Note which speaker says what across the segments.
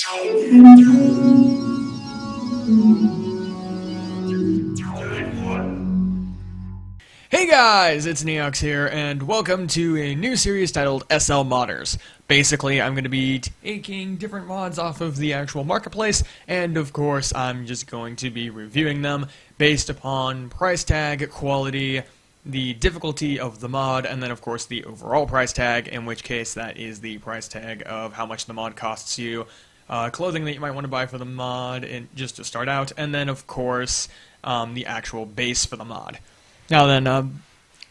Speaker 1: Hey guys, it's Neox here, and welcome to a new series titled SL Modders. Basically, I'm going to be taking different mods off of the actual marketplace, and of course, I'm just going to be reviewing them based upon price tag, quality, the difficulty of the mod, and then of course the overall price tag, in which case that is the price tag of how much the mod costs you, clothing that you might want to buy for the mod, and just to start out, and then of course the actual base for the mod. Now then,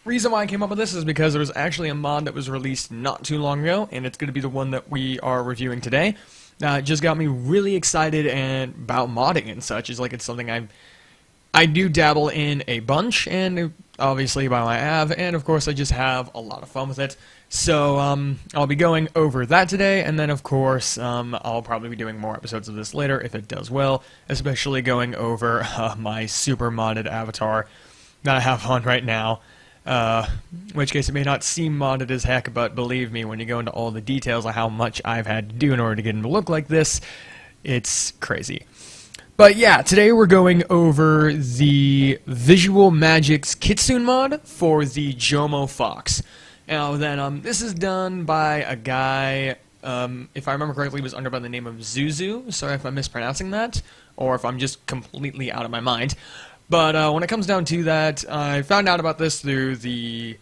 Speaker 1: reason why I came up with this is because there was actually a mod that was released not too long ago, and it's going to be the one that we are reviewing today. It just got me really excited and about modding and such. It's something I do dabble in a bunch, and obviously by my have, and of course I just have a lot of fun with it. So I'll be going over that today, and then of course I'll probably be doing more episodes of this later if it does well, especially going over my super modded avatar that I have on right now. In which case it may not seem modded as heck, but believe me, when you go into all the details of how much I've had to do in order to get him to look like this, it's crazy. But yeah, today we're going over the visual Magick Kitsune mod for the Jomo Fox. Now then, this is done by a guy, if I remember correctly, he was under by the name of Zuzu. Sorry if I'm mispronouncing that, or if I'm just completely out of my mind. But when it comes down to that, I found out about this through the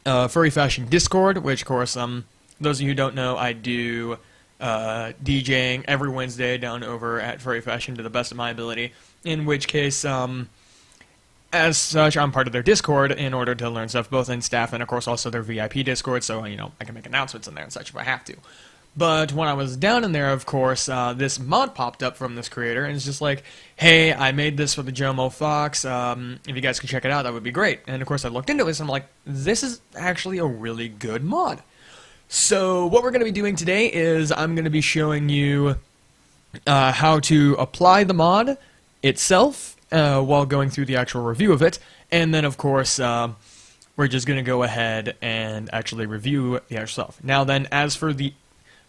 Speaker 1: Furry Fashion Discord, which, of course, those of you who don't know, I do DJing every Wednesday down over at Furry Fashion to the best of my ability, in which case, as such, I'm part of their Discord in order to learn stuff, both in staff and, of course, also their VIP Discord, so, I can make announcements in there and such if I have to. But when I was down in there, of course, this mod popped up from this creator, and it's just like, hey, I made this for the Jomo Fox, if you guys could check it out, that would be great. And of course I looked into this, and I'm like, this is actually a really good mod. So what we're going to be doing today is I'm going to be showing you how to apply the mod itself while going through the actual review of it, and then of course we're just going to go ahead and actually review the actual stuff. Now then, as for the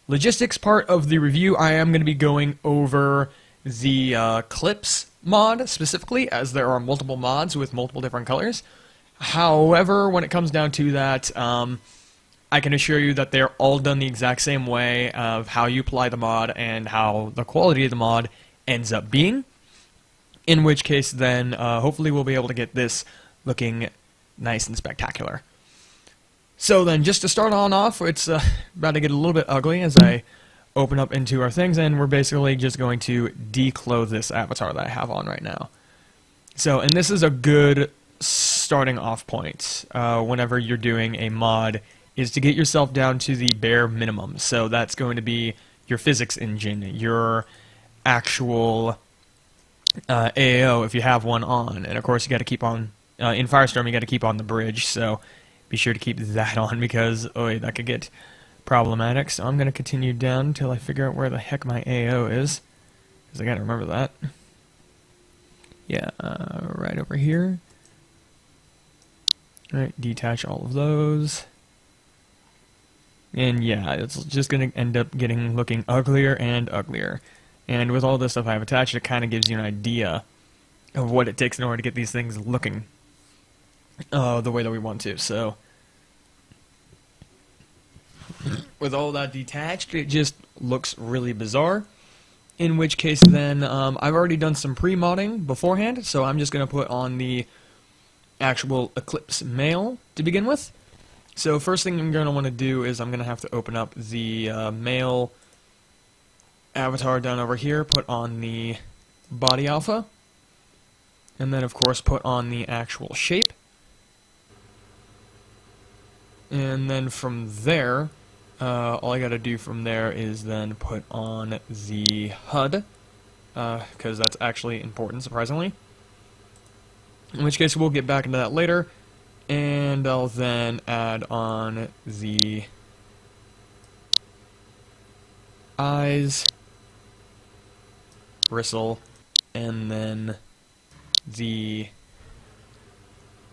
Speaker 1: logistics part of the review, I am going to be going over the clips mod specifically, as there are multiple mods with multiple different colors. However, when it comes down to that, I can assure you that they're all done the exact same way of how you apply the mod and how the quality of the mod ends up being. In which case, then, hopefully we'll be able to get this looking nice and spectacular. So then, just to start on off, it's about to get a little bit ugly as I open up into our things, and we're basically just going to declothe this avatar that I have on right now. So, and this is a good starting off point whenever you're doing a mod, is to get yourself down to the bare minimum. So that's going to be your physics engine, your actual AAO if you have one on, and of course you got to keep on, in Firestorm you got to keep on the bridge, so be sure to keep that on because, that could get problematic. So I'm going to continue down until I figure out where the heck my AO is, because I got to remember that. Yeah, right over here. Alright, detach all of those. And yeah, it's just going to end up looking uglier and uglier. And with all this stuff I've attached, it kind of gives you an idea of what it takes in order to get these things looking the way that we want to. So with all that detached, it just looks really bizarre. In which case then, I've already done some pre-modding beforehand, so I'm just going to put on the actual Eclipse male to begin with. So first thing I'm going to want to do is I'm going to have to open up the male avatar down over here, put on the body alpha, and then of course put on the actual shape. And then from there, all I gotta do from there is then put on the HUD, because that's actually important, surprisingly. In which case we'll get back into that later, and I'll then add on the eyes, bristle, and then the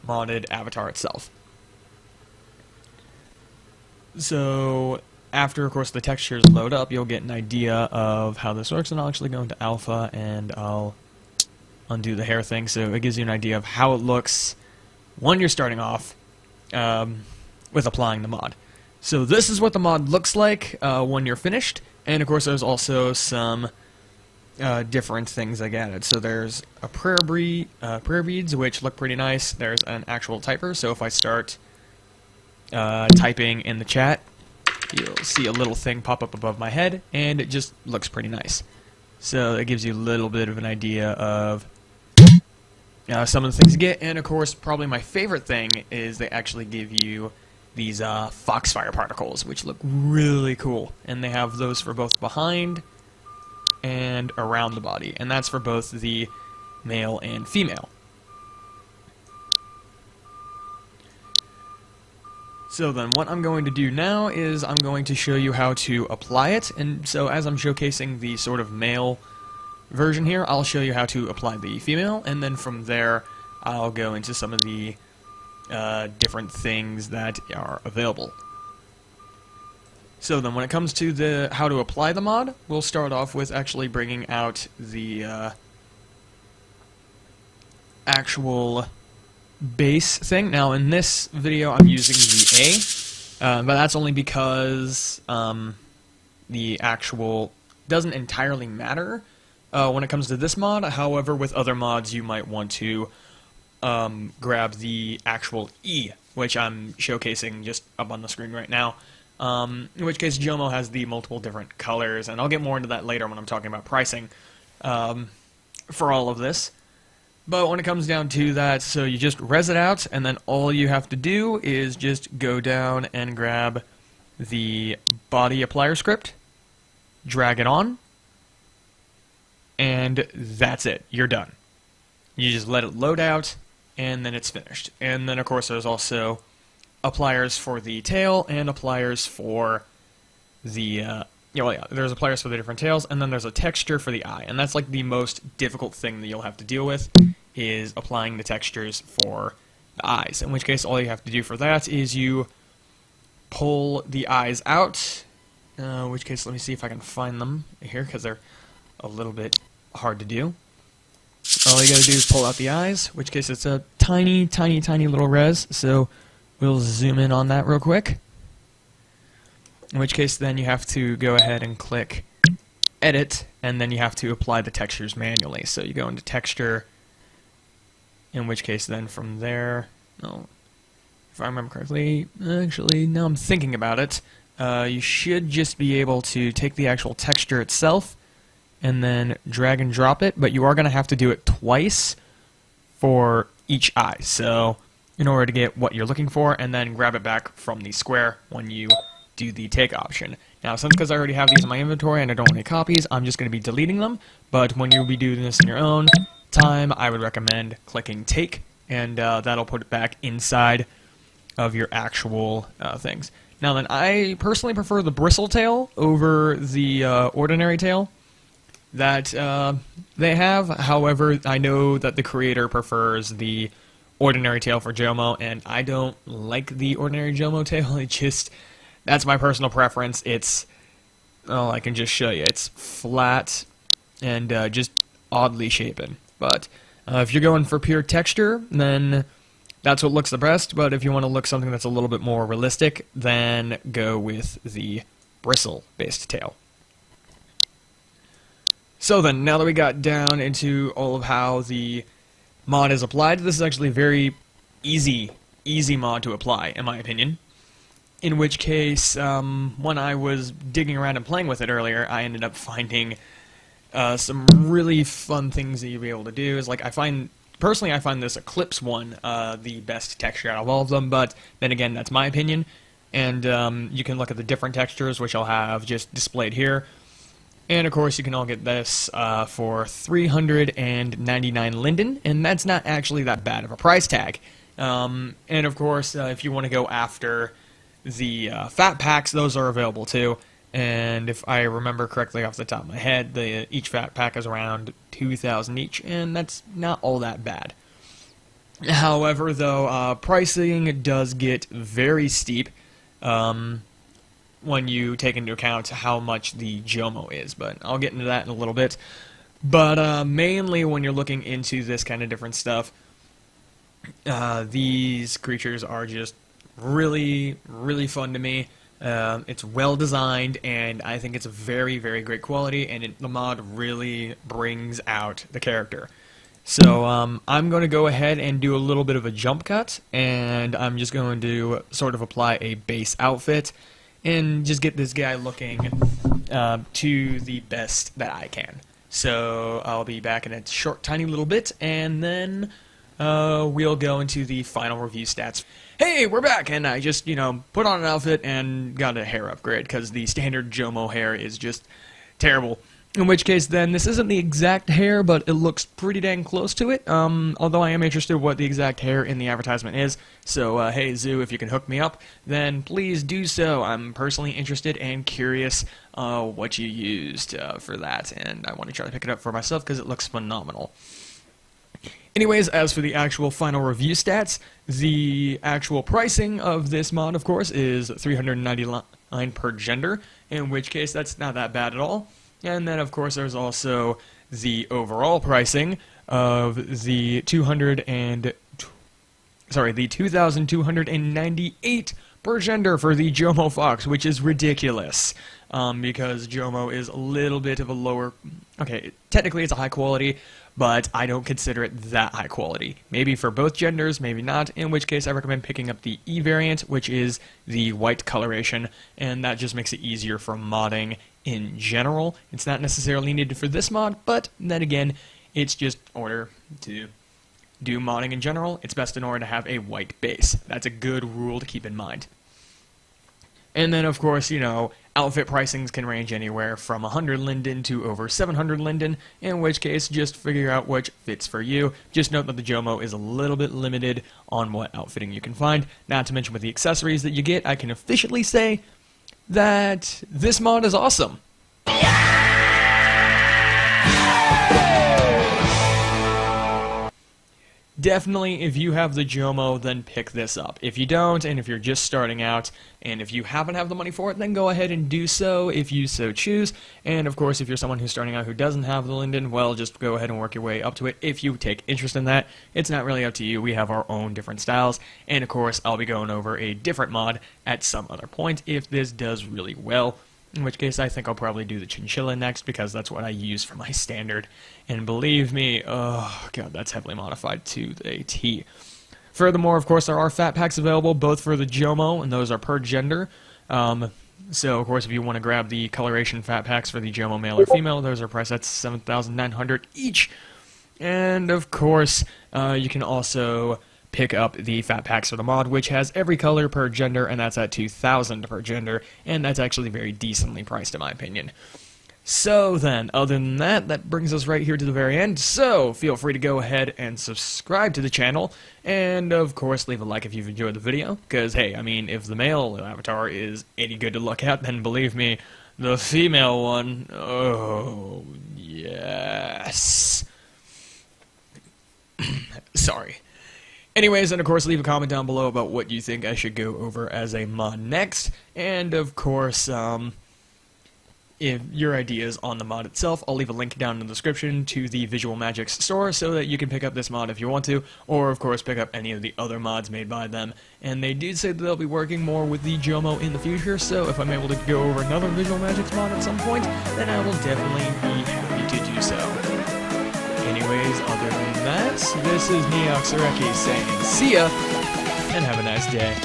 Speaker 1: modded avatar itself. So after, of course, the textures load up, you'll get an idea of how this works, and I'll actually go into alpha, and I'll undo the hair thing, so it gives you an idea of how it looks when you're starting off with applying the mod. So this is what the mod looks like when you're finished, and of course there's also some different things I added. So there's a prayer beads, which look pretty nice. There's an actual typer, so if I start typing in the chat, you'll see a little thing pop up above my head, and it just looks pretty nice. So it gives you a little bit of an idea of some of the things you get, and of course probably my favorite thing is they actually give you these foxfire particles, which look really cool, and they have those for both behind and around the body, and that's for both the male and female. So then what I'm going to do now is I'm going to show you how to apply it, and so as I'm showcasing the sort of male version here, I'll show you how to apply the female, and then from there I'll go into some of the different things that are available. So then when it comes to the how to apply the mod, we'll start off with actually bringing out the actual base thing. Now in this video I'm using the A, but that's only because the actual doesn't entirely matter when it comes to this mod. However, with other mods you might want to grab the actual E, which I'm showcasing just up on the screen right now. In which case Jomo has the multiple different colors, and I'll get more into that later when I'm talking about pricing for all of this. But when it comes down to that, so you just res it out, and then all you have to do is just go down and grab the body applier script, drag it on, and that's it. You're done. You just let it load out, and then it's finished. And then, of course, there's also appliers for the tail and appliers for the there's appliers for the different tails, and then there's a texture for the eye, and that's like the most difficult thing that you'll have to deal with, is applying the textures for the eyes, in which case all you have to do for that is you pull the eyes out, in which case let me see if I can find them here, because they're a little bit hard to do. All you gotta do is pull out the eyes, in which case it's a tiny, tiny, tiny little res, so we'll zoom in on that real quick. In which case then you have to go ahead and click Edit, and then you have to apply the textures manually. So you go into Texture, in which case then from there, if I remember correctly, actually now I'm thinking about it, you should just be able to take the actual texture itself and then drag and drop it, but you are going to have to do it twice for each eye. So in order to get what you're looking for, and then grab it back from the square when you do the take option. Now, since because I already have these in my inventory and I don't want any copies, I'm just going to be deleting them, but when you'll be doing this in your own time, I would recommend clicking take, and that'll put it back inside of your actual things. Now then, I personally prefer the bristle tail over the ordinary tail that they have. However, I know that the creator prefers the ordinary tail for Jomo, and I don't like the ordinary Jomo tail. It just, that's my personal preference. It's, I can just show you. It's flat and just oddly shapen. But if you're going for pure texture, then that's what looks the best. But if you want to look something that's a little bit more realistic, then go with the bristle-based tail. So then, now that we got down into all of how the mod is applied, this is actually a very easy mod to apply, in my opinion. In which case, when I was digging around and playing with it earlier, I ended up finding some really fun things that you'll be able to do. Is like, personally I find this Eclipse one the best texture out of all of them, but then again, that's my opinion. And you can look at the different textures, which I'll have just displayed here. And of course, you can all get this for 399 linden, and that's not actually that bad of a price tag. And of course, if you want to go after the fat packs, those are available too. And if I remember correctly off the top of my head, each fat pack is around 2,000 each, and that's not all that bad. However, though, pricing does get very steep. when you take into account how much the Jomo is, but I'll get into that in a little bit. But mainly when you're looking into this kind of different stuff, these creatures are just really, really fun to me. It's well designed, and I think it's a very, very great quality, and the mod really brings out the character. So I'm going to go ahead and do a little bit of a jump cut, and I'm just going to sort of apply a base outfit and just get this guy looking to the best that I can. So I'll be back in a short, tiny little bit, and then we'll go into the final review stats. Hey, we're back, and I just, put on an outfit and got a hair upgrade, because the standard Jomo hair is just terrible. In which case, then, this isn't the exact hair, but it looks pretty dang close to it, although I am interested in what the exact hair in the advertisement is. So, hey, Zoo, if you can hook me up, then please do so. I'm personally interested and curious what you used for that, and I want to try to pick it up for myself because it looks phenomenal. Anyways, as for the actual final review stats, the actual pricing of this mod, of course, is $399 per gender, in which case that's not that bad at all. And then, of course, there's also the overall pricing of the 2,298 per gender for the Jomo Fox, which is ridiculous, because Jomo is a little bit of a lower... Okay, technically it's a high quality, but I don't consider it that high quality. Maybe for both genders, maybe not, in which case I recommend picking up the E variant, which is the white coloration, and that just makes it easier for modding in general. It's not necessarily needed for this mod, but then again, it's just in order to do modding in general, it's best in order to have a white base. That's a good rule to keep in mind. And then, of course, outfit pricings can range anywhere from 100 linden to over 700 linden, in which case, just figure out which fits for you. Just note that the Jomo is a little bit limited on what outfitting you can find. Not to mention with the accessories that you get, I can officially say that this mod is awesome. Definitely, if you have the Jomo, then pick this up. If you don't, and if you're just starting out, and if you haven't have the money for it, then go ahead and do so if you so choose. And of course, if you're someone who's starting out who doesn't have the linden, well, just go ahead and work your way up to it if you take interest in that. It's not really up to you. We have our own different styles. And of course, I'll be going over a different mod at some other point if this does really well. In which case, I think I'll probably do the chinchilla next, because that's what I use for my standard. And believe me, oh god, that's heavily modified to the T. Furthermore, of course, there are fat packs available, both for the Jomo, and those are per gender. So, of course, if you want to grab the coloration fat packs for the Jomo male or female, those are priced at $7,900 each. And, of course, you can also pick up the fat packs for the mod, which has every color per gender, and that's at $2,000 per gender, and that's actually very decently priced in my opinion. So then, other than that, that brings us right here to the very end, so feel free to go ahead and subscribe to the channel, and of course leave a like if you've enjoyed the video, because hey, I mean, if the male avatar is any good to look at, then believe me, the female one, oh, yes. Sorry. Anyways, and of course, leave a comment down below about what you think I should go over as a mod next. And of course, if your ideas on the mod itself, I'll leave a link down in the description to the Visual Magic's store so that you can pick up this mod if you want to, or of course pick up any of the other mods made by them. And they did say that they'll be working more with the Jomo in the future, so if I'm able to go over another Visual Magic's mod at some point, then I will definitely be happy to do so. Anyways, other than that, this is Neoxareki saying see ya, and have a nice day.